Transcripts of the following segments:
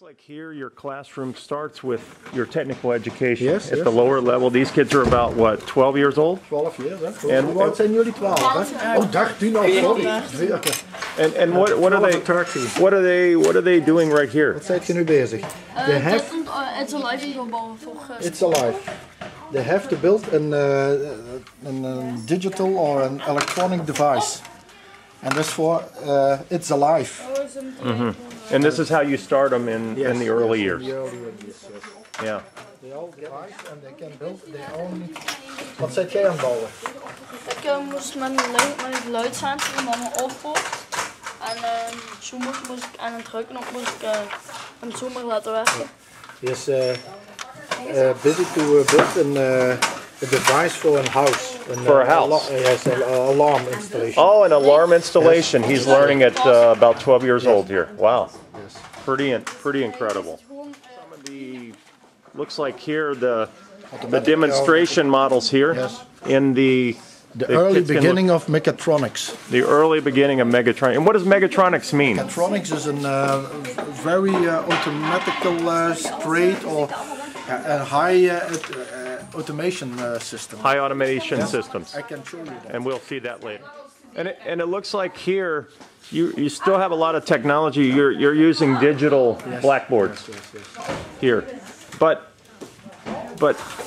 Like here, your classroom starts with your technical education. Yes, at the lower level. These kids are about, what, 12 years old? 12 years, hè? En hoe oud zijn jullie? 12, hè? Oh, 13 al, sorry. And what are they? 13. What are they doing right here? Wat zijn je nu bezig? It's Alive gebouwen voor It's Alive. They have to build a digital or an electronic device. And that's for It's Alive. Mm-hmm. And this is how you start them in the early years. In the early years, yes. Yeah. They all device and they can build their own. Wat zit jij aan het bouwen? Ik moest met een geluidssensor met mijn oorpoort. En zo moest ik aan het drukken op moest ik hem zomaar laten werken. He is busy to build a device for a house. For a house? Yes, an alarm installation. Oh, an alarm installation. Yes. He's learning at about 12 years old here. Wow. Yes. Pretty incredible. Some of the, looks like here the demonstration models here in the early beginning of mechatronics. The early beginning of mechatronics. And what does mechatronics mean? Mechatronics is a very automatical straight or a high automation system. High automation systems. I can show you that. And we'll see that later. And it looks like here you still have a lot of technology. You're using digital blackboards here. But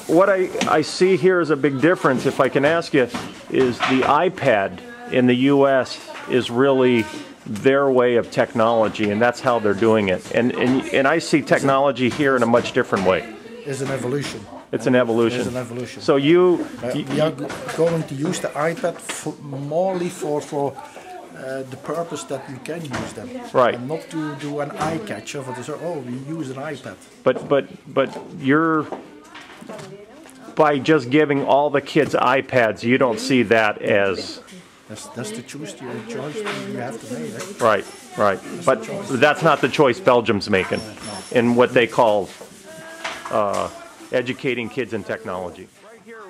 what I see here is a big difference, if I can ask you, is the iPad in the U.S. is really their way of technology, and that's how they're doing it. And I see technology here in a much different way. It's an evolution. It's an evolution. It's an evolution. So we are going to use the iPad morely for the purpose that we can use them. Right. And not to do an eye catcher for this. Oh, we use an iPad. But you're, by just giving all the kids iPads, you don't see that as. That's the choice you have to make. Eh? Right. But that's not the choice Belgium's making in what they call educating kids in technology. Right here,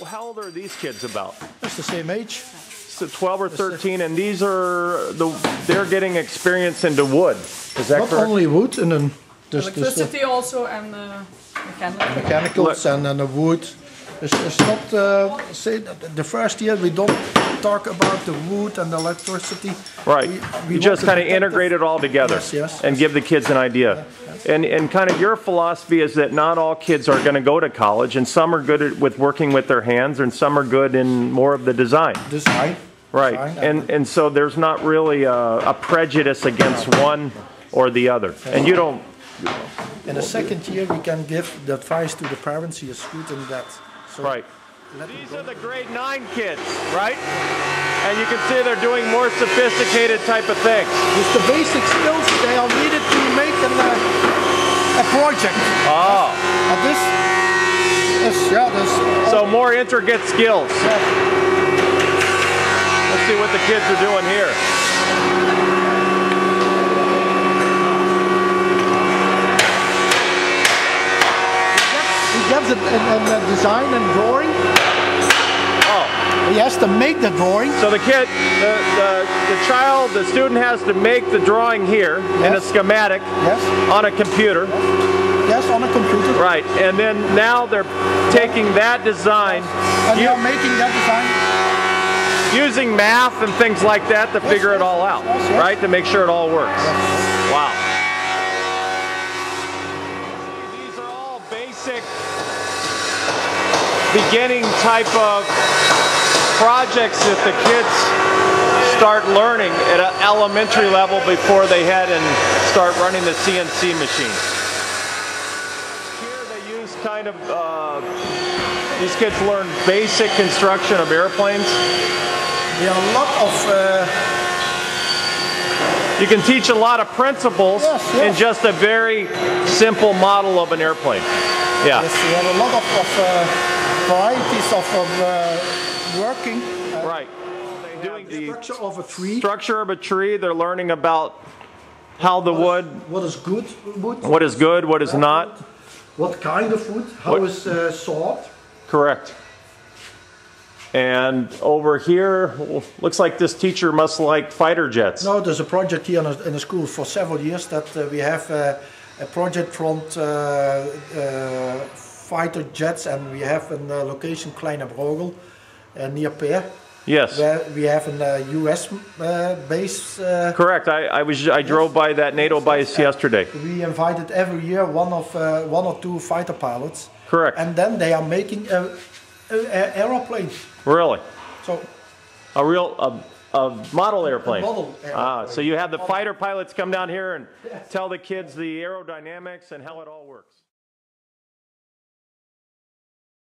how old are these kids about? That's the same age. So 12 or 13, and these are they're getting experience into wood. Is that correct? Not only wood, and then electricity also, and mechanicals and the wood. It's not say the first year we don't talk about the wood and the electricity. Right. We just kind of integrate it all together and give the kids an idea. And kind of your philosophy is that not all kids are going to go to college, and some are good with working with their hands, and some are good in more of the design. Design. Right. And so there's not really a prejudice against one or the other. And you don't. In the second year, we can give the advice to the parents. He is good in that. So right. These are the grade 9 kids, right? And you can see they're doing more sophisticated type of things. It's the basic skills they are needed to make a project. Oh. And this is, so more intricate skills. Yeah. Let's see what the kids are doing here. He gives it a design and drawing. Oh. He has to make the drawing. So the kid, the student has to make the drawing here in a schematic on a computer. Yes, on a computer. Right, and then now they're taking that design. And you're making that design. Using math and things like that to figure it all out, right? To make sure it all works. Wow. These are all basic beginning type of projects that the kids start learning at an elementary level before they head and start running the CNC machine. Here they use kind of, these kids learn basic construction of airplanes. There are a lot of... You can teach a lot of principles in just a very simple model of an airplane. Yeah. Yes, we have a lot of varieties of working. Right. Doing the structure of a tree. Structure of a tree. They're learning about how the wood. What is good wood? What is good? What is not? What kind of wood? How is sawed? Correct. And over here, looks like this teacher must like fighter jets. No, there's a project here in the school for several years that we have a project from fighter jets, and we have a location Kleine Brogel near Peer. Yes. Where we have a U.S. base. Correct. I drove by that NATO base yesterday. We invited every year one or two fighter pilots. Correct. And then they are making a aeroplane. Really? So a model airplane. A model airplane. So you have the fighter pilots come down here and tell the kids the aerodynamics and how it all works.